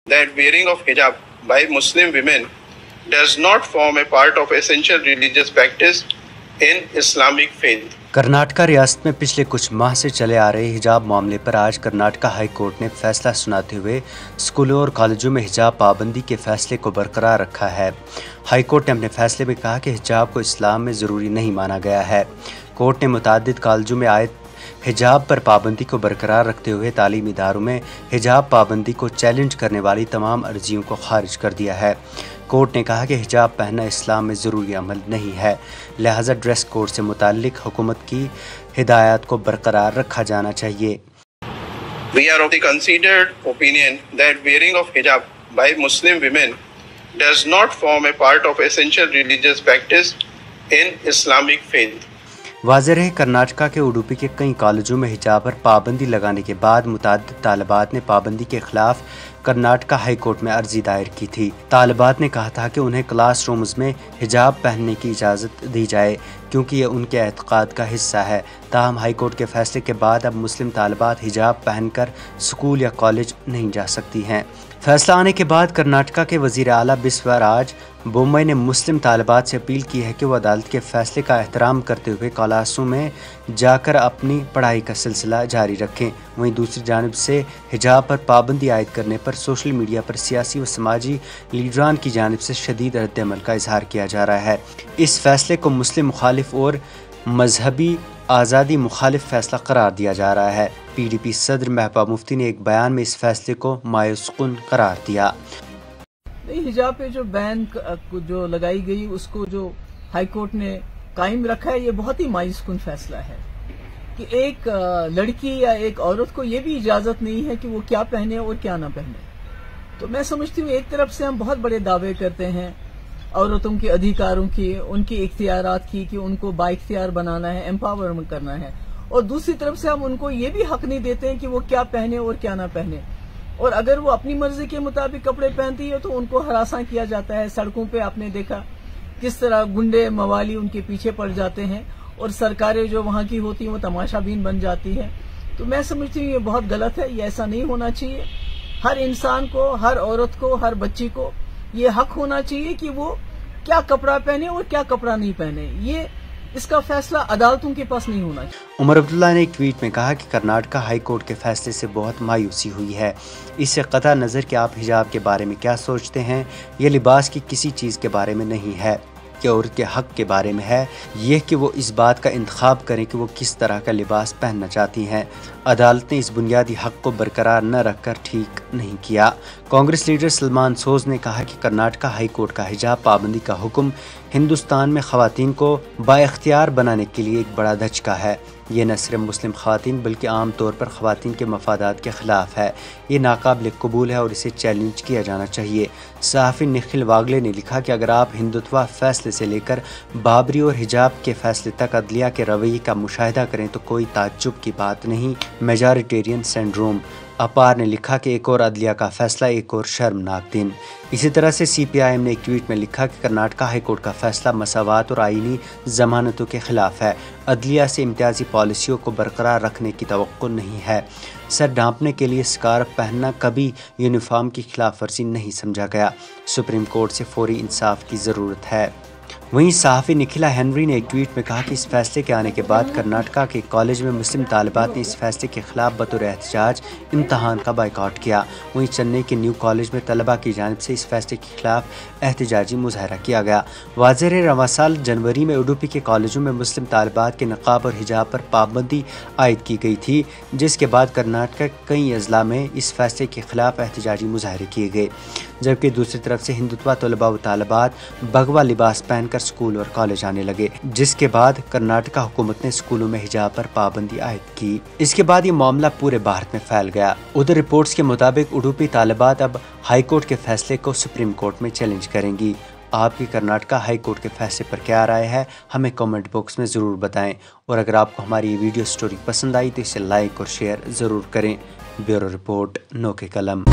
that wearing of hijab by Muslim women does not form a part of essential religious practice in Islamic faith. Karnataka ریاست میں پچھلے کچھ ماہ سے چلے آ رہے حجاب معاملے پر آج کرناٹکا ہائی کورٹ نے فیصلہ سناتے ہوئے اسکولوں اور کالجوں میں حجاب پابندی کے فیصلے کو برقرار رکھا ہے۔ ہائی کورٹ نے اپنے فیصلے میں کہا کہ حجاب کو اسلام میں ضروری نہیں مانا گیا ہے۔ کورٹ نے متعدد کالجوں میں عائد حجاب پر پابندی کو برقرار رکھتے ہوئے تعلیمی اداروں میں حجاب پابندی کو چیلنج کرنے والی تمام عرضیوں کو خارج کر دیا ہے۔ کورٹ نے کہا کہ حجاب پہننا اسلام میں ضروری عمل نہیں ہے، لہذا ڈریس کوڈ سے متعلق حکومت کی ہدایات کو برقرار رکھا جانا چاہیے۔ We are of the considered opinion that wearing of hijab by Muslim women does not form a part of essential religious practice in Islamic faith. واضح رہے کرناٹکا کے اڈوپی کے کئی کالجوں میں حجاب پر پابندی لگانے کے بعد متعدد طالبات نے پابندی کے خلاف کرناٹکا ہائی کورٹ میں عرضی دائر کی تھی۔ طالبات نے کہا تھا کہ انہیں کلاس رومز میں حجاب پہننے کی اجازت دی جائے کیونکہ یہ ان کے اعتقاد کا حصہ ہے۔ تاہم ہائی کورٹ کے فیصلے کے بعد اب مسلم طالبات حجاب پہن کر اسکول یا کالج نہیں جا سکتی ہیں۔ فیصلہ آنے کے بعد کرناٹکا کے وزیر اعلیٰ بسوا راج بومئی نے مسلم طالبات سے اپیل کی ہے کہ وہ عدالت کے فیصلے کا احترام کرتے ہوئے کلاسوں میں جا کر اپنی پڑھائی کا سلسلہ جاری رکھیں۔ وہیں دوسری جانب سے حجاب پر پابندی عائد کرنے پر سوشل میڈیا پر سیاسی و سماجی لیڈران کی جانب سے شدید رد عمل کا اظہار کیا جا رہا ہے۔ اس فیصلے کو مسلم مخالف اور مذہبی آزادی مخالف فیصلہ قرار دیا جا رہا ہے۔ پی ڈی پی صدر محبوبہ مفتی نے ایک بیان میں اس فیصلے کو مایوس کن قرار دیا۔ حجاب پہ جو بین جو لگائی گئی اس کو جو ہائی کورٹ نے قائم رکھا ہے، یہ بہت ہی مایوس کن فیصلہ ہے کہ ایک لڑکی یا ایک عورت کو یہ بھی اجازت نہیں ہے کہ وہ کیا پہنے اور کیا نہ پہنے۔ تو میں سمجھتی ہوں ایک طرف سے ہم بہت بڑے دعوے کرتے ہیں عورتوں کے ادھیکاروں کی، ان کی اختیارات کی، کہ ان کو با اختیار بنانا ہے، امپاورمنٹ کرنا ہے، اور دوسری طرف سے ہم ان کو یہ بھی حق نہیں دیتے ہیں کہ وہ کیا پہنے اور کیا نہ پہنے۔ اور اگر وہ اپنی مرضی کے مطابق کپڑے پہنتی ہے تو ان کو ہراساں کیا جاتا ہے۔ سڑکوں پہ آپ نے دیکھا کس طرح گنڈے موالی ان کے پیچھے پڑ جاتے ہیں اور سرکاریں جو وہاں کی ہوتی ہیں وہ تماشا بین بن جاتی ہے۔ تو میں سمجھتی ہوں یہ بہت غلط ہے، یہ ایسا نہیں ہونا چاہیے۔ ہر انسان کو، ہر عورت کو، ہر بچی کو یہ حق ہونا چاہیے کہ وہ کیا کپڑا پہنے اور کیا کپڑا نہیں پہنے۔ یہ اس کا فیصلہ عدالتوں کے پاس نہیں ہونا چاہیے۔ عمر عبداللہ نے ایک ٹویٹ میں کہا کہ کرناٹکا ہائی کورٹ کے فیصلے سے بہت مایوسی ہوئی ہے۔ اس سے قطع نظر کہ آپ حجاب کے بارے میں کیا سوچتے ہیں، یہ لباس کی کسی چیز کے بارے میں نہیں ہے، یہ عورت کے حق کے بارے میں ہے، یہ کہ وہ اس بات کا انتخاب کریں کہ وہ کس طرح کا لباس پہننا چاہتی ہیں۔ عدالت نے اس بنیادی حق کو برقرار نہ رکھ کر ٹھیک نہیں کیا۔ کانگریس لیڈر سلمان سوز نے کہا کہ کرناٹکا ہائی کورٹ کا حجاب پابندی کا حکم ہندوستان میں خواتین کو با اختیار بنانے کے لیے ایک بڑا دھچکا ہے۔ یہ نہ صرف مسلم خواتین بلکہ عام طور پر خواتین کے مفادات کے خلاف ہے۔ یہ ناقابل قبول ہے اور اسے چیلنج کیا جانا چاہیے۔ صحافی نکھل واگلے نے لکھا کہ اگر آپ ہندوتوا فیصلے سے لے کر بابری اور حجاب کے فیصلے تک عدلیہ کے رویے کا مشاہدہ کریں تو کوئی تعجب کی بات نہیں۔ میجارٹیرین سنڈروم۔ اپار نے لکھا کہ ایک اور عدلیہ کا فیصلہ، ایک اور شرمناک دن۔ اسی طرح سے سی پی آئی ایم نے ایک ٹویٹ میں لکھا کہ کرناٹکا ہائی کورٹ کا فیصلہ مساوات اور آئینی ضمانتوں کے خلاف ہے۔ عدلیہ سے امتیازی پالیسیوں کو برقرار رکھنے کی توقع نہیں ہے۔ سر ڈھانپنے کے لیے سکارف پہننا کبھی یونیفارم کی خلاف ورزی نہیں سمجھا گیا۔ سپریم کورٹ سے فوری انصاف کی ضرورت ہے۔ وہیں صحافی نکھلا ہنری نے ایک ٹویٹ میں کہا کہ اس فیصلے کے آنے کے بعد کرناٹکا کے کالج میں مسلم طالبات نے اس فیصلے کے خلاف بطور احتجاج امتحان کا بائیکاٹ کیا۔ وہیں چنئی کے نیو کالج میں طلبہ کی جانب سے اس فیصلے کے خلاف احتجاجی مظاہرہ کیا گیا۔ واضح ہے رواں سال جنوری میں اڈوپی کے کالجوں میں مسلم طالبات کے نقاب اور حجاب پر پابندی عائد کی گئی تھی، جس کے بعد کرناٹکا کے کئی اضلاع میں اس فیصلے کے خلاف احتجاجی مظاہرے کیے گئے، جبکہ دوسری طرف سے ہندوتوا طلباء و طالبات بھگوا لباس پہن کر اسکول اور کالج آنے لگے، جس کے بعد کرناٹکا حکومت نے اسکولوں میں حجاب پر پابندی عائد کی۔ اس کے بعد یہ معاملہ پورے بھارت میں پھیل گیا۔ ادھر رپورٹس کے مطابق اڈوپی طالبات اب ہائی کورٹ کے فیصلے کو سپریم کورٹ میں چیلنج کریں گی۔ آپ کی کرناٹکا ہائی کورٹ کے فیصلے پر کیا رائے ہے، ہمیں کامنٹ باکس میں ضرور بتائیں، اور اگر آپ کو ہماری یہ ویڈیو سٹوری پسند آئی تو اسے لائک اور شیئر ضرور کریں۔ بیورو رپورٹ، نو کے قلم۔